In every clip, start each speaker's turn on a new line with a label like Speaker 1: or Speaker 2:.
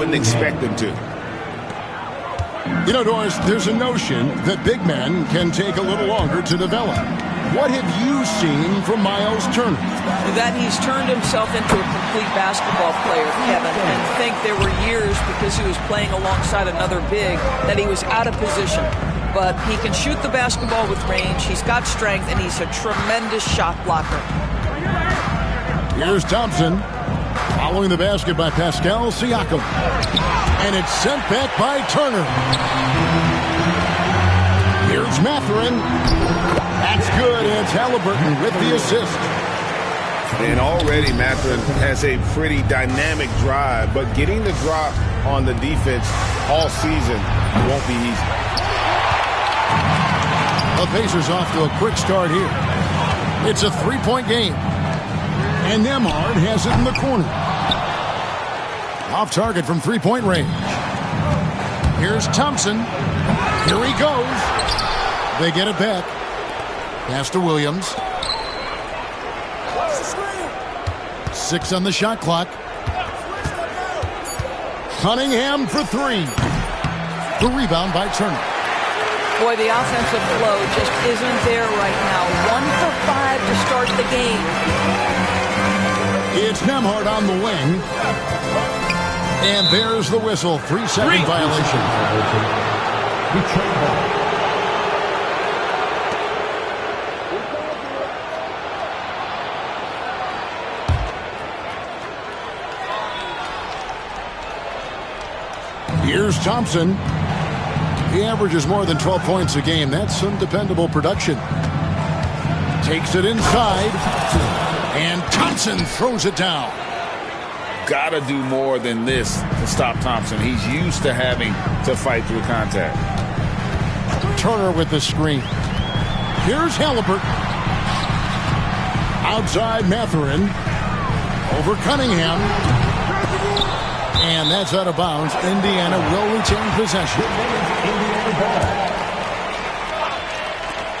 Speaker 1: wouldn't expect him to.
Speaker 2: You know, Doris, there's a notion that big men can take a little longer to develop. What have you seen from Miles Turner?
Speaker 3: That he's turned himself into a complete basketball player, Kevin, and think there were years because he was playing alongside another big that he was out of position. But he can shoot the basketball with range, he's got strength, and he's a tremendous shot blocker.
Speaker 2: Here's Thompson, following the basket by Pascal Siakam. And it's sent back by Turner. Here's Mathurin. That's good. It's Halliburton with the assist.
Speaker 1: And already Mathurin has a pretty dynamic drive, but getting the drop on the defense all season won't be easy.
Speaker 2: The Pacers off to a quick start here. It's a three-point game. And Nembhard has it in the corner. Off target from three-point range. Here's Thompson. Here he goes. They get it back. Pass to Williams. 6 on the shot clock. Cunningham for 3. The rebound by Turner.
Speaker 3: Boy, the offensive flow just isn't there right now. 1 for 5 to start the game.
Speaker 2: It's Nembhard on the wing. And there's the whistle. 3-second violation. Here's Thompson. He averages more than 12 points a game. That's some dependable production. Takes it inside. And Thompson throws it down.
Speaker 1: Gotta do more than this to stop Thompson. He's used to having to fight through contact.
Speaker 2: Turner with the screen. Here's Halliburton. Outside Mathurin. Over Cunningham. And that's out of bounds. Indiana will retain possession.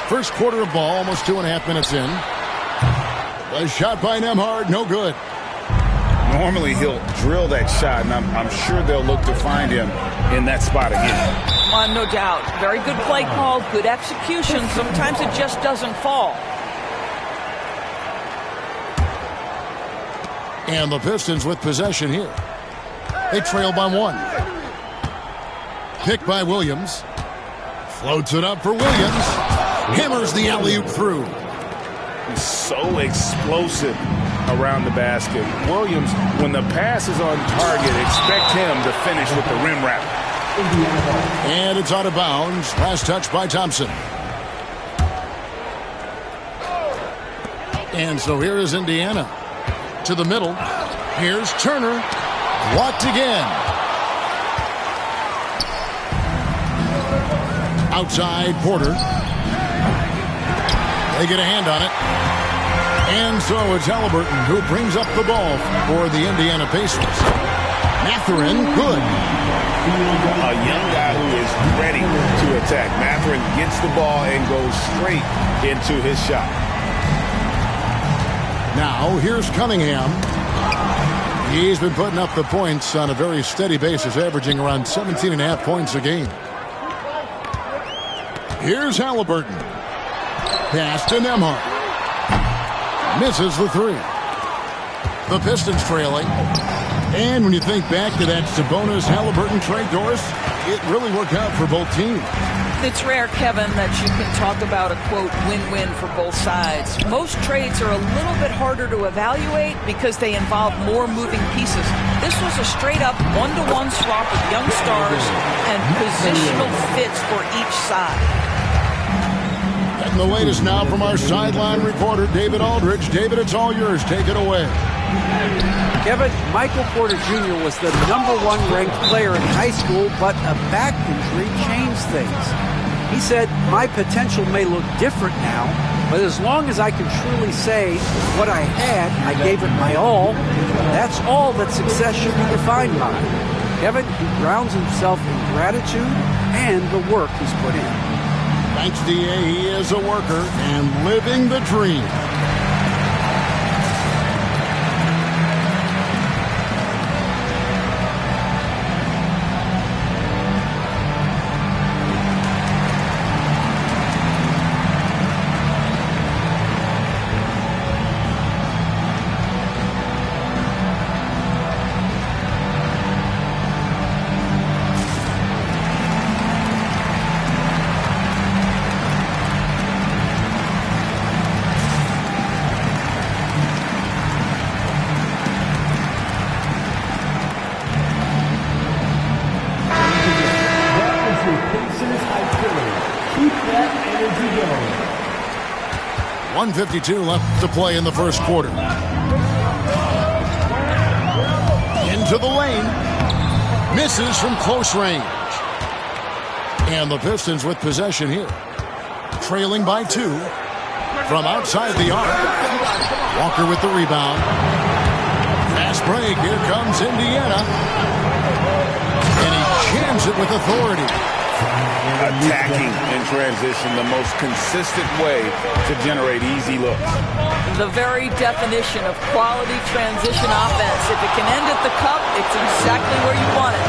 Speaker 2: First quarter of ball, almost 2.5 minutes in. A shot by Nembhard, no good.
Speaker 1: Normally he'll drill that shot, and I'm sure they'll look to find him in that spot again.
Speaker 3: No doubt. Very good play call, good execution. Sometimes it just doesn't fall.
Speaker 2: And the Pistons with possession here. They trail by 1. Picked by Williams. Floats it up for Williams. Hammers the alley-oop through.
Speaker 1: He's so explosive around the basket. Williams, when the pass is on target, expect him to finish with the rim wrap.
Speaker 2: And it's out of bounds. Last touch by Thompson. And so here is Indiana. To the middle. Here's Turner. Blocked again. Outside Porter. They get a hand on it. And so it's Halliburton who brings up the ball for the Indiana Pacers. Mathurin, good.
Speaker 1: A young guy who is ready to attack. Mathurin gets the ball and goes straight into his shot.
Speaker 2: Now here's Cunningham. He's been putting up the points on a very steady basis, averaging around 17.5 points a game. Here's Halliburton. Pass to Nembhard. Misses the 3. The Pistons trailing. And when you think back to that Sabonis-Halliburton trade, Doris, it really worked out for both teams.
Speaker 3: It's rare, Kevin, that you can talk about a, quote, win-win for both sides. Most trades are a little bit harder to evaluate because they involve more moving pieces. This was a straight-up one-to-one swap of young stars and positional fits for each side.
Speaker 2: And the latest now from our sideline reporter, David Aldridge. David, it's all yours. Take it away.
Speaker 4: Kevin, Michael Porter Jr. was the #1 ranked player in high school, but a back injury changed things. He said, my potential may look different now, but as long as I can truly say what I had, I gave it my all, that's all that success should be defined by. Kevin, he grounds himself in gratitude and the work he's put in.
Speaker 2: Thanks, D.A. He is a worker and living the dream. 1:52 left to play in the first quarter. Into the lane. Misses from close range. And the Pistons with possession here. Trailing by 2. From outside the arc. Walker with the rebound. Fast break. Here comes Indiana. And he jams it with authority.
Speaker 1: Attacking in transition, the most consistent way to generate easy looks.
Speaker 3: The very definition of quality transition offense. If it can end at the cup, it's exactly where you want it.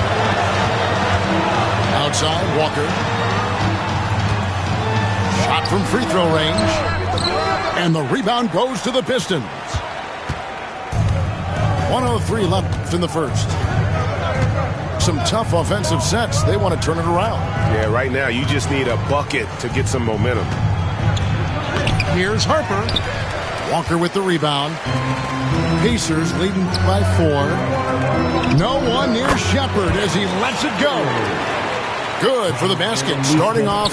Speaker 2: Outside, Walker. Shot from free throw range. And the rebound goes to the Pistons. 1:03 left in the first. Some tough offensive sets. They want to turn it around.
Speaker 1: Yeah, right now you just need a bucket to get some momentum.
Speaker 2: Here's Harper. Walker with the rebound. Pacers leading by 4. No one near Shepherd as he lets it go. Good for the basket. Starting off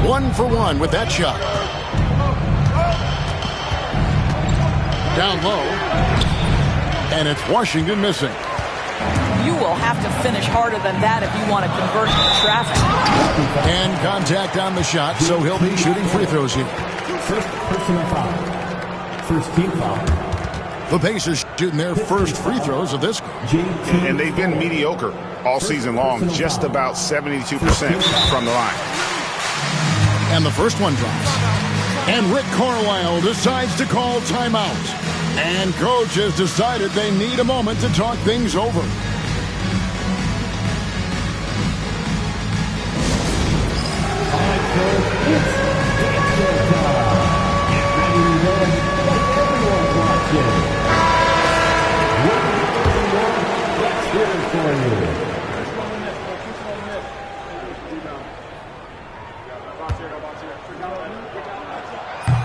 Speaker 2: 1 for 1 with that shot. Down low. And it's Washington missing.
Speaker 3: You will have to finish harder than that if you want to convert to traffic.
Speaker 2: And contact on the shot, so he'll be shooting free throws here.
Speaker 5: First personal foul. First team foul.
Speaker 2: The Pacers shooting their first free throws of this game.
Speaker 1: And they've been mediocre all season long, just about 72% from the line.
Speaker 2: And the first one drops. And Rick Carlisle decides to call timeout. And coach has decided they need a moment to talk things over.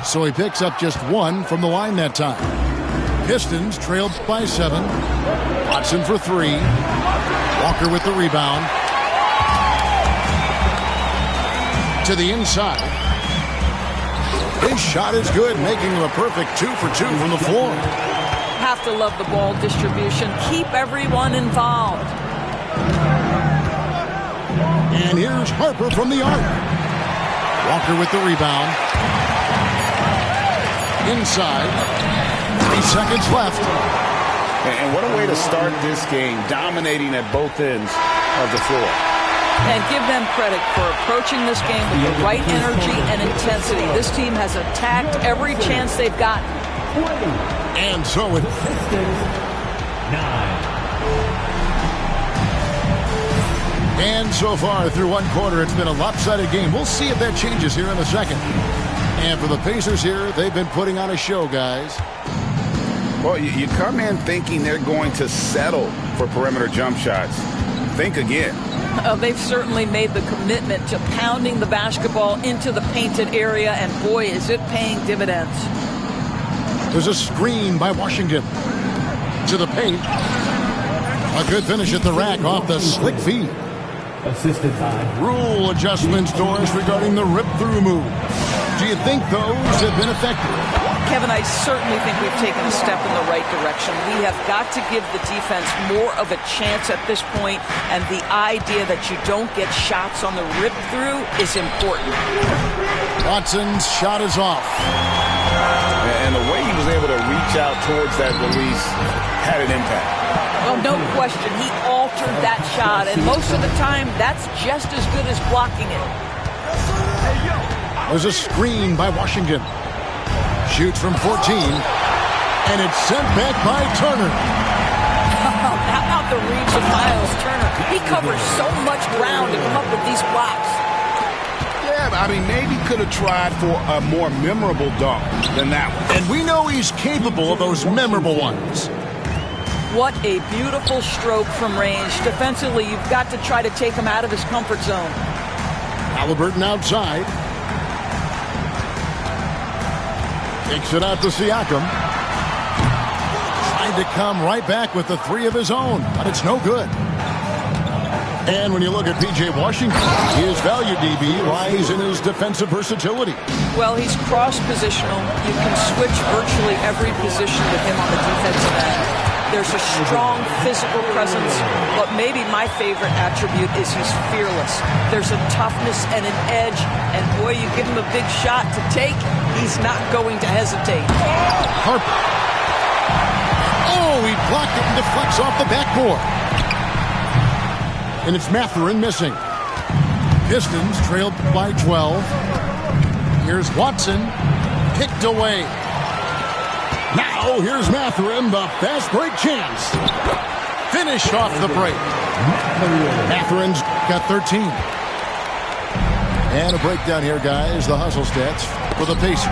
Speaker 2: So he picks up just 1 from the line that time. Pistons trailed by 7. Watson for 3. Walker with the rebound. To the inside. His shot is good, making him a perfect 2 for 2 from the floor.
Speaker 3: Have to love the ball distribution. Keep everyone involved.
Speaker 2: And here's Harper from the arc. Walker with the rebound. Inside. 3 seconds left.
Speaker 1: And what a way to start this game, dominating at both ends of the floor.
Speaker 3: And give them credit for approaching this game with the right energy and intensity. This team has attacked every chance they've gotten.
Speaker 2: And so it... And so far through one quarter, it's been a lopsided game. We'll see if that changes here in a second. And for the Pacers here, they've been putting on a show, guys.
Speaker 1: Well, you come in thinking they're going to settle for perimeter jump shots. Think again.
Speaker 3: They've certainly made the commitment to pounding the basketball into the painted area, and boy, is it paying dividends.
Speaker 2: There's a screen by Washington. To the paint. A good finish at the rack off the slick feed.
Speaker 5: Assisted by
Speaker 2: Rule adjustments, Doris, regarding the rip-through move. Do you think those have been effective?
Speaker 3: Kevin, I certainly think we've taken a step in the right direction. We have got to give the defense more of a chance at this point, and the idea that you don't get shots on the rip-through is important.
Speaker 2: Watson's shot is off.
Speaker 1: And the way he was able to reach out towards that release had an impact.
Speaker 3: Well, no question. He altered that shot, and most of the time, that's just as good as blocking it.
Speaker 2: There's a screen by Washington. Shoots from 14, and it's sent back by Turner.
Speaker 3: How about the reach of Miles Turner? He covers so much ground to come up with these blocks.
Speaker 1: Yeah, I mean, maybe could have tried for a more memorable dunk than that one.
Speaker 2: And we know he's capable of those memorable ones.
Speaker 3: What a beautiful stroke from range. Defensively, you've got to try to take him out of his comfort zone.
Speaker 2: Halliburton outside. Takes it out to Siakam. Trying to come right back with the 3 of his own, but it's no good. And when you look at P.J. Washington, his value, DB, lies in his defensive versatility.
Speaker 3: Well, he's cross-positional. You can switch virtually every position with him on the defensive end. There's a strong physical presence, but maybe my favorite attribute is he's fearless. There's a toughness and an edge, and boy, you give him a big shot to take, he's not going to hesitate.
Speaker 2: Harper. Oh, he blocked it and deflects off the backboard. And it's Mathurin missing. Pistons trailed by 12. Here's Watson. Picked away. Now here's Mathurin, the fast break chance. Finished off the break. Mathurin's got 13. And a breakdown here, guys. The hustle stats for the Pacers.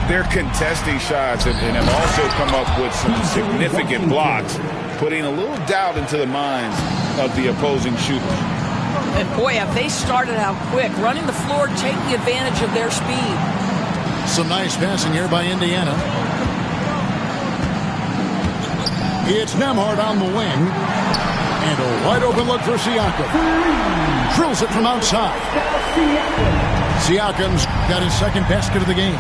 Speaker 1: They're contesting shots and have also come up with some significant blocks, putting a little doubt into the minds of the opposing shooters.
Speaker 3: And boy, have they started out quick, running the floor, taking advantage of their speed.
Speaker 2: Some nice passing here by Indiana. It's Nembhard on the wing. And a wide open look for Siakam. Drills it from outside. Siakam's got his second basket of the game.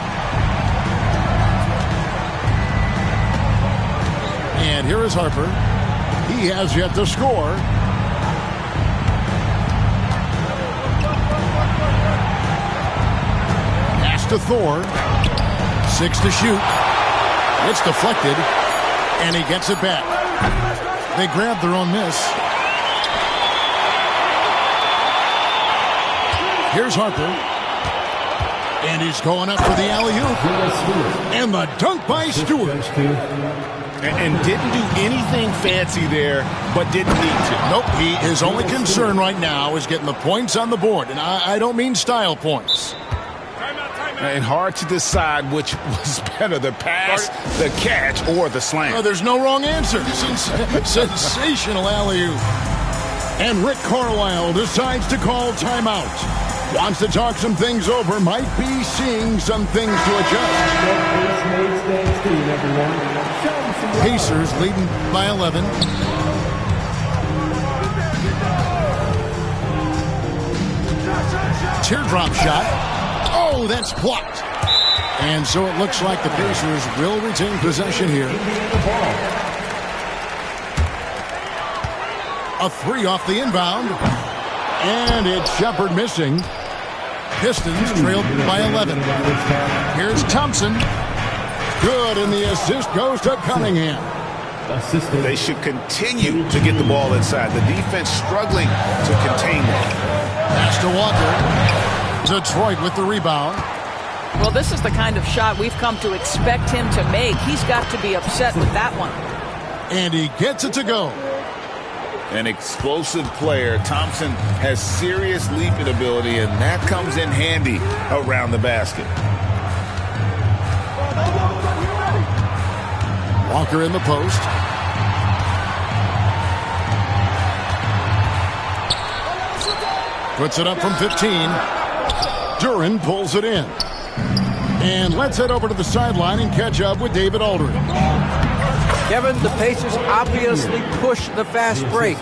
Speaker 2: And here is Harper. He has yet to score. Pass to Thor. 6 to shoot. It's deflected. And he gets it back. They grabbed their own miss. Here's Harper. And he's going up for the alley-oop. And the dunk by Stewart.
Speaker 1: And didn't do anything fancy there, but didn't need to.
Speaker 2: Nope, his only concern right now is getting the points on the board. And I don't mean style points.
Speaker 1: And hard to decide which was better, the pass, the catch, or the slam.
Speaker 2: Oh, there's no wrong answer. Sensational alley-oop. And Rick Carlisle decides to call timeout. Wants to talk some things over, might be seeing some things to adjust. Pacers leading by 11. Teardrop shot. Oh, that's blocked. And so it looks like the Pacers will retain possession here. A three off the inbound. And it's Shepard missing. Pistons trailed by 11. Here's Thompson. Good, and the assist goes to Cunningham.
Speaker 1: They should continue to get the ball inside. The defense struggling to contain them.
Speaker 2: Pass to Walker. Detroit with the rebound.
Speaker 3: Well, this is the kind of shot we've come to expect him to make. He's got to be upset with that one.
Speaker 2: And he gets it to go.
Speaker 1: An explosive player. Thompson has serious leaping ability, and that comes in handy around the basket.
Speaker 2: Walker in the post. Puts it up from 15. Duren pulls it in. And let's head over to the sideline and catch up with David Aldridge.
Speaker 4: Kevin, the Pacers obviously push the fast break.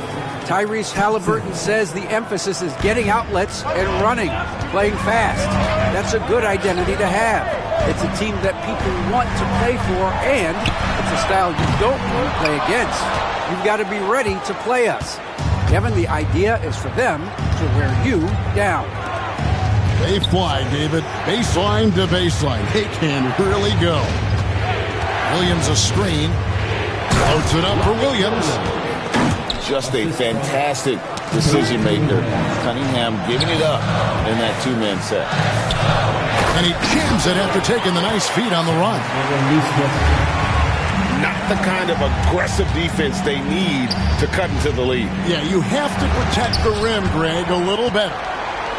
Speaker 4: Tyrese Halliburton says the emphasis is getting outlets and running, playing fast. That's a good identity to have. It's a team that people want to play for, and it's a style you don't want to play against. You've got to be ready to play us. Kevin, the idea is for them to wear you down.
Speaker 2: They fly, David. Baseline to baseline. They can really go. Williams a screen. Floats it up for Williams.
Speaker 1: Just a fantastic decision maker. Cunningham giving it up in that two-man set.
Speaker 2: And he jams it after taking the nice feed on the run.
Speaker 1: Not the kind of aggressive defense they need to cut into the lead.
Speaker 2: Yeah, you have to protect the rim, Greg, a little better.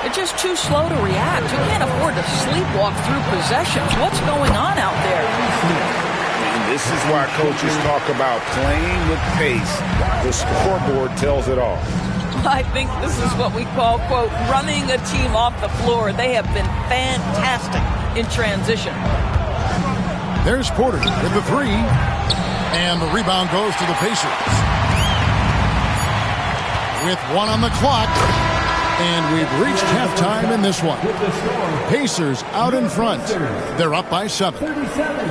Speaker 3: They're just too slow to react. You can't afford to sleepwalk through possessions. What's going on out there?
Speaker 1: And this is why coaches talk about playing with pace. The scoreboard tells it all.
Speaker 3: I think this is what we call, quote, running a team off the floor. They have been fantastic in transition.
Speaker 2: There's Porter with the three. And the rebound goes to the Pacers. with 1 on the clock. And we've reached halftime in this one. Pacers out in front. They're up by 7.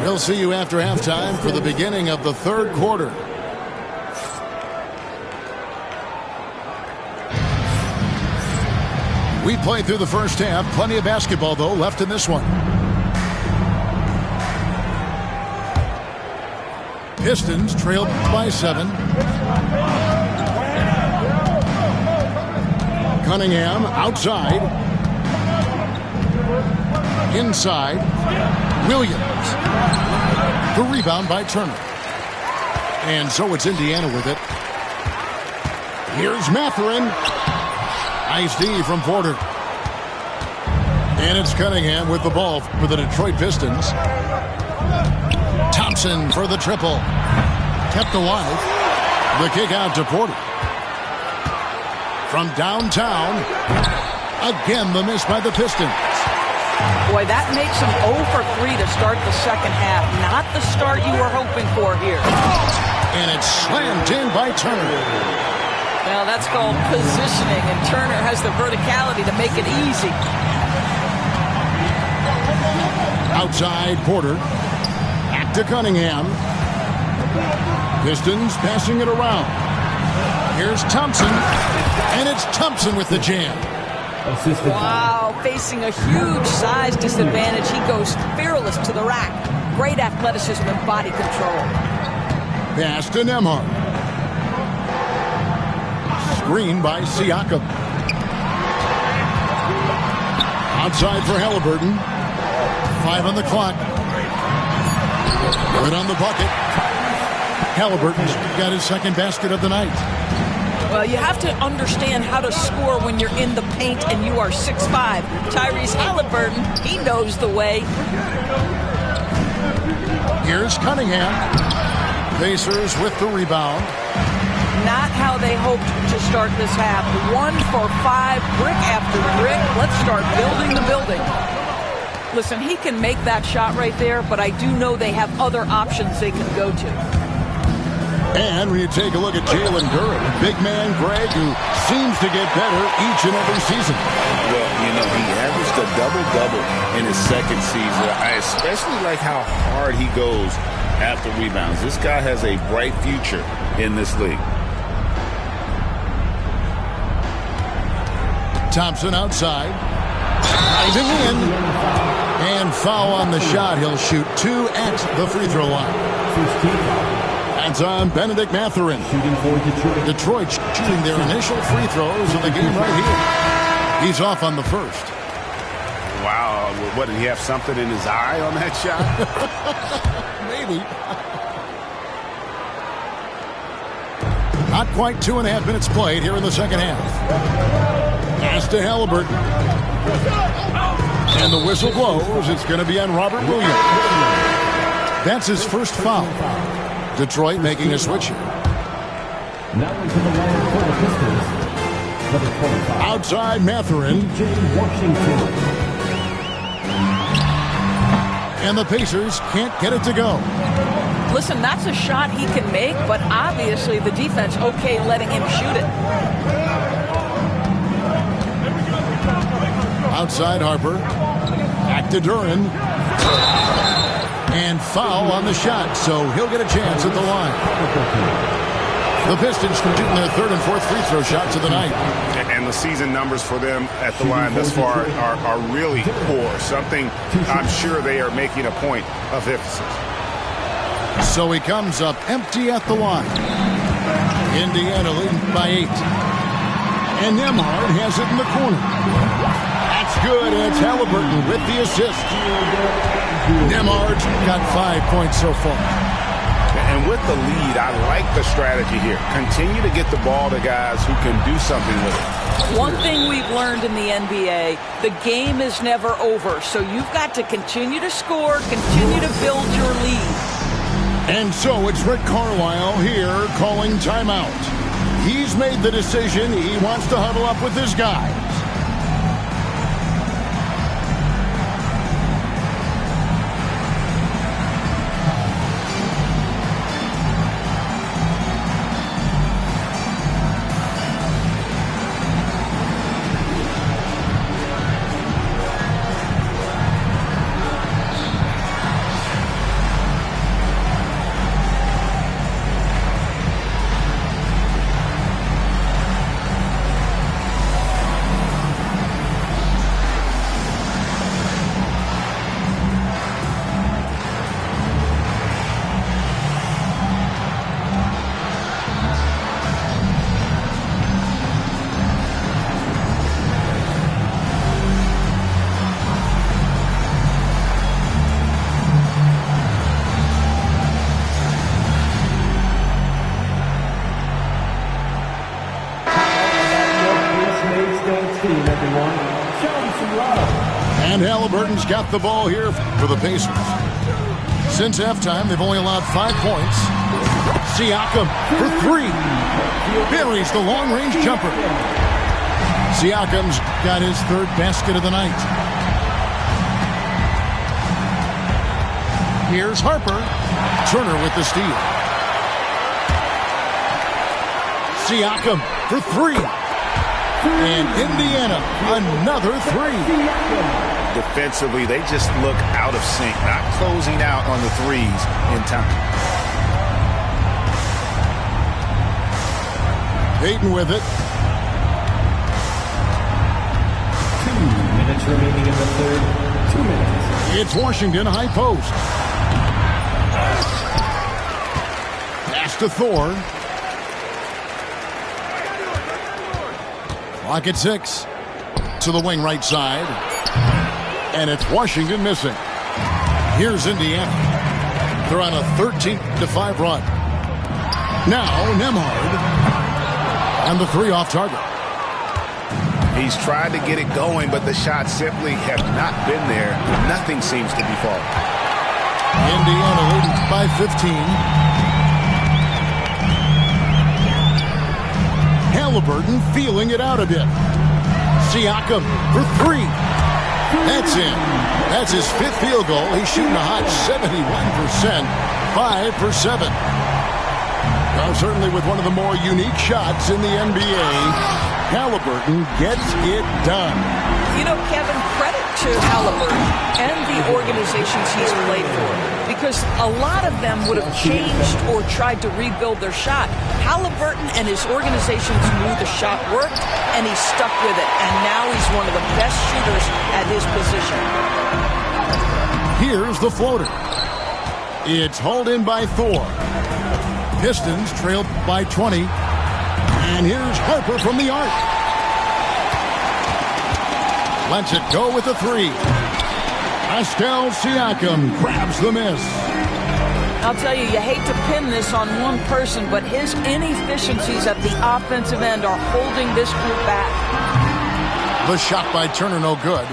Speaker 2: We'll see you after halftime for the beginning of the third quarter. We played through the first half. Plenty of basketball, though, left in this one. Pistons trailed by 7. Cunningham outside. Inside. Williams. The rebound by Turner. And so it's Indiana with it. Here's Mathurin. Nice D from Porter. And it's Cunningham with the ball for the Detroit Pistons. Thompson for the triple. Kept alive. The kick out to Porter. From downtown. Again, the miss by the Pistons.
Speaker 3: Boy, that makes them 0 for 3 to start the second half. Not the start you were hoping for here.
Speaker 2: And it's slammed in by Turner.
Speaker 3: Now that's called positioning, and Turner has the verticality to make it easy.
Speaker 2: Outside Porter. Back to Cunningham. Pistons passing it around. Here's Thompson. And it's Thompson with the jam.
Speaker 3: Wow, facing a huge size disadvantage. He goes fearless to the rack. Great athleticism and body control.
Speaker 2: Pass to Nembhard. Screen by Siakam. Outside for Halliburton. 5 on the clock. Good on the bucket. Halliburton's got his second basket of the night.
Speaker 3: Well, you have to understand how to score when you're in the paint and you are 6'5". Tyrese Halliburton, he knows the way.
Speaker 2: Here's Cunningham. Pacers with the rebound.
Speaker 3: Not how they hoped to start this half. 1 for 5, brick after brick. Let's start building the building. Listen, he can make that shot right there, but I do know they have other options they can go to.
Speaker 2: And when you take a look at Jalen Duren, big man Greg, who seems to get better each and every season.
Speaker 1: Well, you know, he averaged a double-double in his second season. I especially like how hard he goes after rebounds. This guy has a bright future in this league.
Speaker 2: Thompson outside. Driving in. And foul on the shot. He'll shoot 2 at the free throw line. That's on Benedict Mathurin. Detroit shooting their initial free throws of the game right here. He's off on the first.
Speaker 1: Wow. What, did he have something in his eye on that shot?
Speaker 2: Maybe. Not quite 2.5 minutes played here in the second half. Pass to Halliburton. And the whistle blows. It's going to be on Robert Williams. That's his first foul. Detroit making a switch here.
Speaker 5: Now into the line for the Pistons. Number 25.
Speaker 2: Outside Mathurin.
Speaker 5: P.J. Washington.
Speaker 2: And the Pacers can't get it to go.
Speaker 3: Listen, that's a shot he can make, but obviously the defense okay letting him shoot it.
Speaker 2: Outside Harper. Back to Duren. And foul on the shot, so he'll get a chance at the line. The Pistons shooting their third and fourth free throw shots of the night.
Speaker 1: And the season numbers for them at the line thus far are really poor. Something I'm sure they are making a point of emphasis.
Speaker 2: So he comes up empty at the line. Indiana leading by 8. And Nembhard has it in the corner. That's good, and it's Halliburton with the assist. Nembhard's got 5 points so far.
Speaker 1: And with the lead, I like the strategy here. Continue to get the ball to guys who can do something with it.
Speaker 3: One thing we've learned in the NBA, the game is never over. So you've got to continue to score, continue to build your lead.
Speaker 2: And so it's Rick Carlisle here calling timeout. He's made the decision. He wants to huddle up with his guys.
Speaker 5: team, everyone. Show them some love.
Speaker 2: And Halliburton's got the ball here for the Pacers. Since halftime, they've only allowed 5 points. Siakam for 3. Buries the long-range jumper. Siakam's got his 3rd basket of the night. Here's Harper. Turner with the steal. Siakam for 3. And Indiana, another 3.
Speaker 1: Defensively, they just look out of sync, not closing out on the threes in time.
Speaker 2: Payton with it.
Speaker 5: 2 minutes remaining in the third. 2 minutes.
Speaker 2: It's Washington, high post. Pass to Thor. Clock at 6. To the wing right side. And it's Washington missing. Here's Indiana. They're on a 13-5 run. Now Nembhard. And the 3 off target.
Speaker 1: He's tried to get it going, but the shots simply have not been there. Nothing seems to be falling.
Speaker 2: Indiana leading by 15. Halliburton feeling it out a bit. Siakam for 3. That's in. That's his 5th field goal. He's shooting a hot 71%. 5 for 7. Well, certainly with one of the more unique shots in the NBA, Halliburton gets it done.
Speaker 3: You know, Kevin, credit to Halliburton and the organizations he's played for, because a lot of them would have changed or tried to rebuild their shot. Halliburton and his organizations knew the shot worked, and he stuck with it. And now he's one of the best shooters at his position.
Speaker 2: Here's the floater. It's hauled in by Thor. Pistons trailed by 20. And here's Harper from the arc. Lets it go with the 3. Pascal Siakam grabs the miss.
Speaker 3: I'll tell you, you hate to pin this on one person, but his inefficiencies at the offensive end are holding this group back.
Speaker 2: The shot by Turner, no good.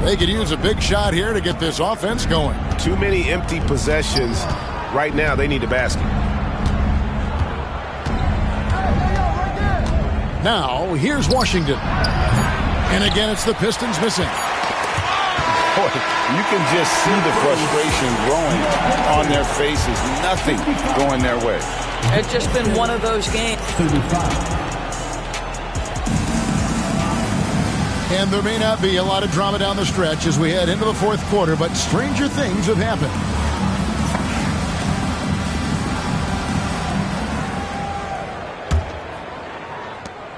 Speaker 2: They could use a big shot here to get this offense going.
Speaker 6: Too many empty possessions. Right now, they need a basket.
Speaker 2: Now, here's Washington. And again, it's the Pistons missing.
Speaker 1: Boy, you can just see the frustration growing on their faces. Nothing going their way.
Speaker 3: It's just been one of those games.
Speaker 5: 35.
Speaker 2: And there may not be a lot of drama down the stretch as we head into the 4th quarter, but stranger things have happened.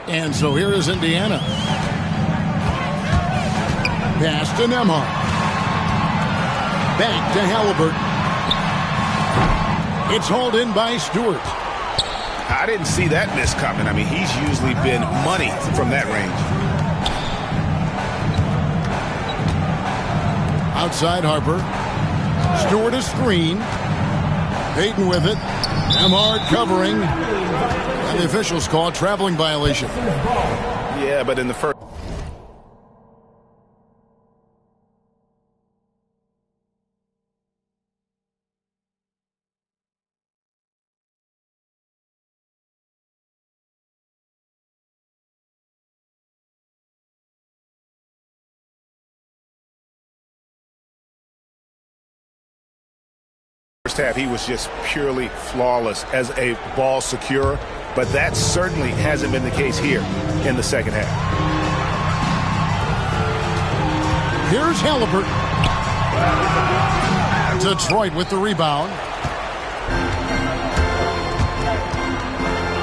Speaker 2: And so here is Indiana. Pass to Nembhard. Back to Halliburton. It's hauled in by Stewart.
Speaker 6: I didn't see that miss coming. I mean, he's usually been money from that range.
Speaker 2: Outside Harper. Stewart a screen. Payton with it. Nembhard covering. And the officials call a traveling violation.
Speaker 6: Yeah, but in the first... First half, he was just purely flawless as a ball securer, but that certainly hasn't been the case here in the second half.
Speaker 2: Here's Halliburton. Detroit with the rebound.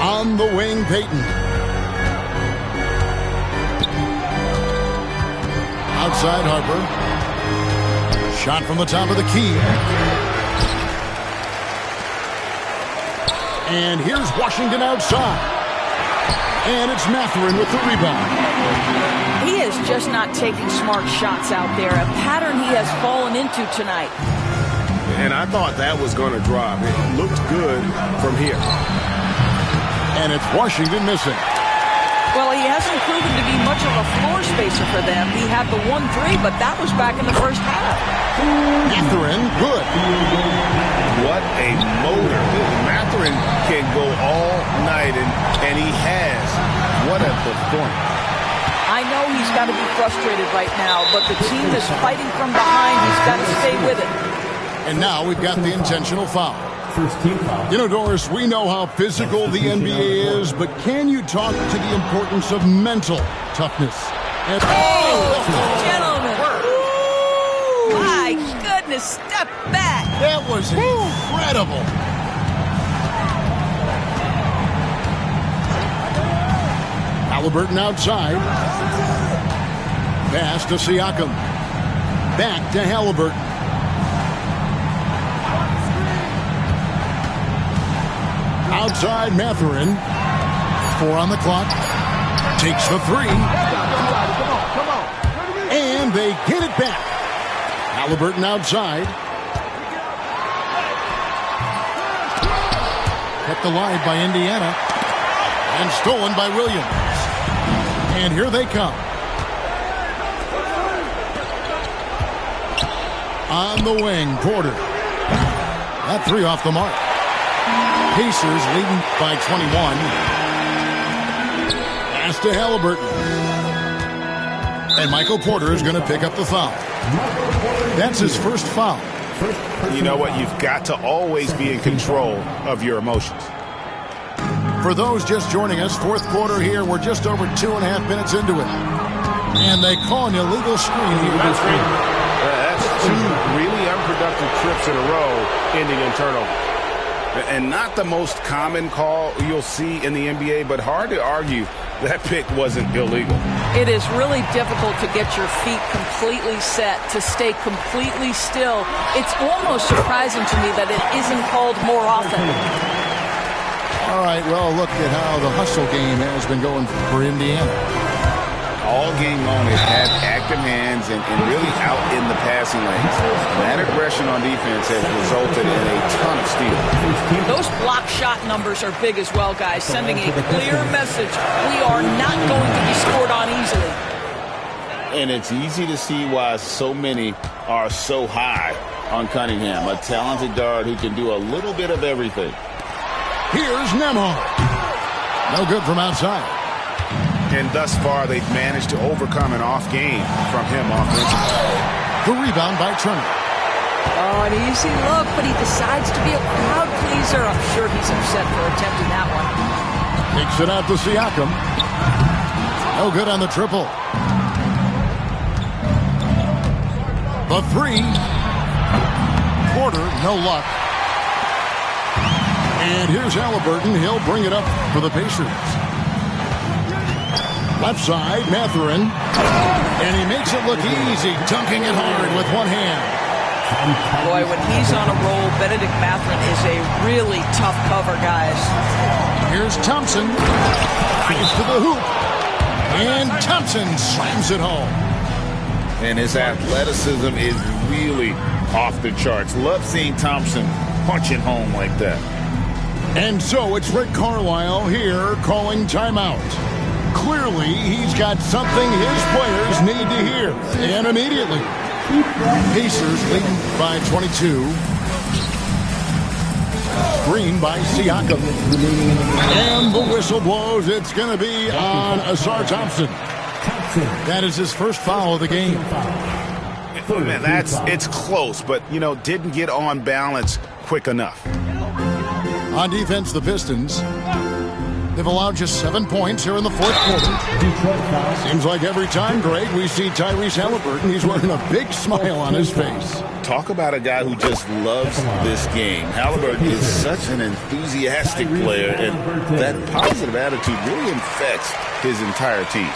Speaker 2: On the wing, Payton. Outside Harper. Shot from the top of the key. And here's Washington outside. And it's Mathurin with the rebound.
Speaker 3: He is just not taking smart shots out there, a pattern he has fallen into tonight.
Speaker 6: And I thought that was going to drop. It looked good from here.
Speaker 2: And it's Washington missing.
Speaker 3: Well, he hasn't proven to be much of a floor spacer for them. He had the 1-3, but that was back in the first half.
Speaker 2: Mathurin, good.
Speaker 1: What a motor. Mathurin can go all night, and he has. What a performance.
Speaker 3: I know he's got to be frustrated right now, but the team is fighting from behind. He's got to stay with it.
Speaker 2: And now we've got the intentional foul.
Speaker 5: First team foul.
Speaker 2: You know, Doris, we know how physical the NBA is, but can you talk to the importance of mental toughness? And
Speaker 3: Gentlemen. Ooh, my goodness, step back.
Speaker 2: that was incredible. Halliburton outside. Pass to Siakam. Back to Halliburton. Outside Mathurin. 4 on the clock. Takes the 3. And they get it back. Halliburton outside. Kept alive by Indiana. And stolen by Williams. And here they come. On the wing, Porter. That 3 off the mark. Pacers leading by 21. Pass to Halliburton. And Michael Porter is going to pick up the foul. That's his first foul.
Speaker 6: You know what? You've got to always be in control of your emotions.
Speaker 2: For those just joining us, fourth quarter here. We're just over 2.5 minutes into it. And they call an illegal screen here.
Speaker 7: That's 2 really unproductive trips in a row ending in turnover.
Speaker 6: And not the most common call you'll see in the NBA, but hard to argue that pick wasn't illegal.
Speaker 3: It is really difficult to get your feet completely set, to stay completely still. It's almost surprising to me that it isn't called more often.
Speaker 2: All right, well, look at how the hustle game has been going for Indiana.
Speaker 1: All game long, they've had active hands and really out in the passing lanes. And that aggression on defense has resulted in a ton of steals.
Speaker 3: Those block shot numbers are big as well, guys, sending a clear message. We are not going to be scored on easily.
Speaker 1: And it's easy to see why so many are so high on Cunningham, a talented guard who can do a little bit of everything.
Speaker 2: Here's Nembhard. No good from outside.
Speaker 6: And thus far, they've managed to overcome an off game from him offensively.
Speaker 2: The rebound by Turner.
Speaker 3: Oh, an easy look, but he decides to be a crowd pleaser. I'm sure he's upset for attempting that one.
Speaker 2: Takes it out to Siakam. No good on the triple. The 3. Porter, no luck. And here's Halliburton. He'll bring it up for the Pacers. Left side, Mathurin. And he makes it look easy, dunking it hard with one hand.
Speaker 3: Boy, when he's on a roll, Benedict Mathurin is a really tough cover, guys.
Speaker 2: Here's Thompson. Drives to the hoop. And Thompson slams it home.
Speaker 1: And his athleticism is really off the charts. Love seeing Thompson punching home like that.
Speaker 2: And so it's Rick Carlisle here calling timeout. Clearly, he's got something his players need to hear. And immediately. Pacers leading by 22. Screen by Siakam. And the whistle blows. It's going to be on Ausar Thompson. That is his first foul of the game.
Speaker 6: Man, it's close, but, didn't get on balance quick enough.
Speaker 2: On defense, the Pistons. They've allowed just 7 points here in the fourth quarter. Seems like every time, Greg, we see Tyrese Halliburton, he's wearing a big smile on his face.
Speaker 1: Talk about a guy who just loves this game. Halliburton is such an enthusiastic player, and that positive attitude really infects his entire team.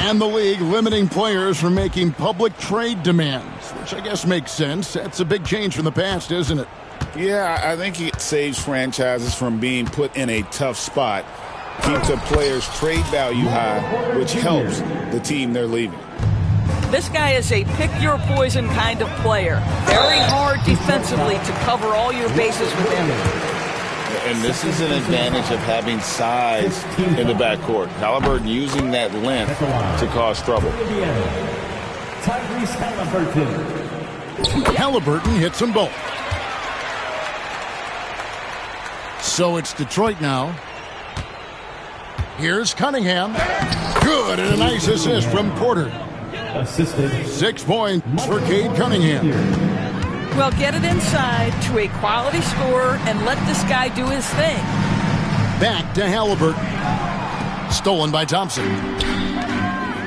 Speaker 2: And the league limiting players from making public trade demands, which I guess makes sense. That's a big change from the past, isn't it?
Speaker 6: Yeah, I think it saves franchises from being put in a tough spot. Keeps a player's trade value high, which helps the team they're leaving.
Speaker 3: This guy is a pick-your-poison kind of player. Very hard defensively to cover all your bases with him.
Speaker 1: And this is an advantage of having size in the backcourt. Halliburton using that length to cause trouble.
Speaker 5: Tyrese Halliburton.
Speaker 2: Halliburton hits them both. So it's Detroit now. Here's Cunningham. Good, and a nice assist from Porter.
Speaker 5: Assisted.
Speaker 2: 6 points for Cade Cunningham.
Speaker 3: Well, get it inside to a quality scorer and let this guy do his thing.
Speaker 2: Back to Halliburton. Stolen by Thompson.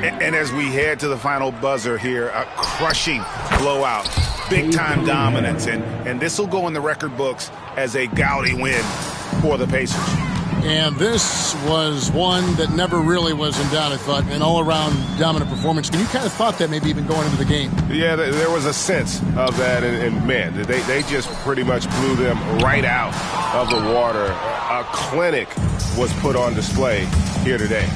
Speaker 6: And as we head to the final buzzer here, a crushing blowout, big-time dominance, and this will go in the record books as a gaudy win for the Pacers.
Speaker 2: And this was one that never really was in doubt, I thought, an all-around dominant performance. And you kind of thought that maybe even going into the game.
Speaker 7: Yeah, there was a sense of that, and man, they just pretty much blew them right out of the water. A clinic was put on display here today.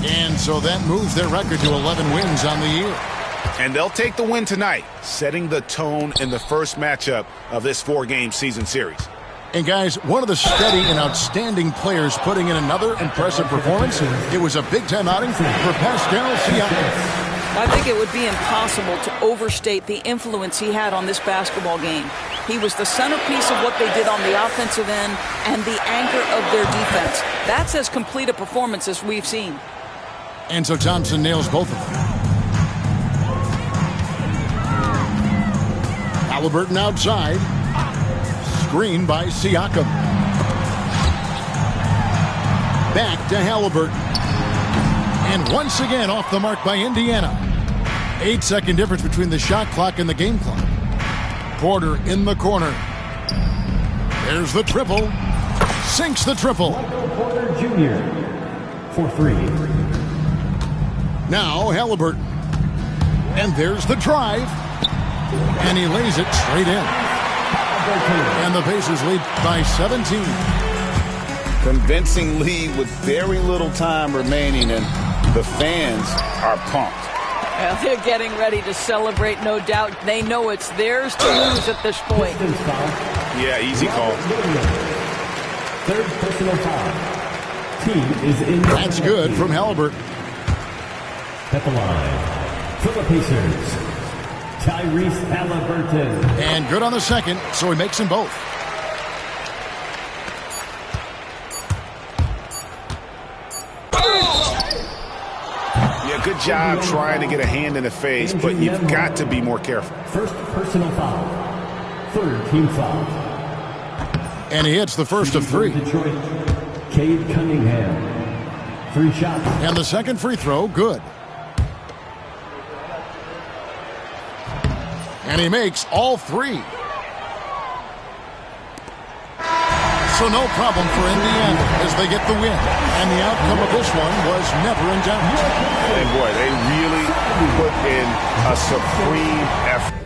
Speaker 2: And so that moves their record to 11 wins on the year.
Speaker 6: And they'll take the win tonight, setting the tone in the first matchup of this 4-game season series.
Speaker 2: And guys, one of the steady and outstanding players putting in another impressive performance. It was a big-time outing for Pascal Siakam.
Speaker 3: I think it would be impossible to overstate the influence he had on this basketball game. He was the centerpiece of what they did on the offensive end and the anchor of their defense. That's as complete a performance as we've seen.
Speaker 2: And so Thompson nails both of them. Halliburton outside. Screen by Siakam. Back to Halliburton. And once again off the mark by Indiana. 8-second difference between the shot clock and the game clock. Porter in the corner. There's the triple. Sinks the triple.
Speaker 5: Michael Porter Jr. for 3.
Speaker 2: Now Halliburton. And there's the drive. And he lays it straight in. And the Pacers lead by 17.
Speaker 1: Convincing lead with very little time remaining, and the fans are pumped.
Speaker 3: Well, they're getting ready to celebrate, no doubt. They know it's theirs to lose at this point.
Speaker 7: Yeah, easy call.
Speaker 5: Third personal foul. Team is in.
Speaker 2: That's good from Halliburton.
Speaker 5: At the line for the Pacers, Tyrese Halliburton.
Speaker 2: And good on the second, so he makes them both.
Speaker 6: Yeah, good job trying to get a hand in the face, but you've got to be more careful.
Speaker 5: First personal foul. Third team foul.
Speaker 2: And he hits the first of 3.
Speaker 5: Detroit, Cade Cunningham. 3 shots.
Speaker 2: And the second free throw, good. And he makes all 3. So no problem for Indiana as they get the win. And the outcome of this one was never in doubt.
Speaker 7: And boy, they really put in a supreme effort.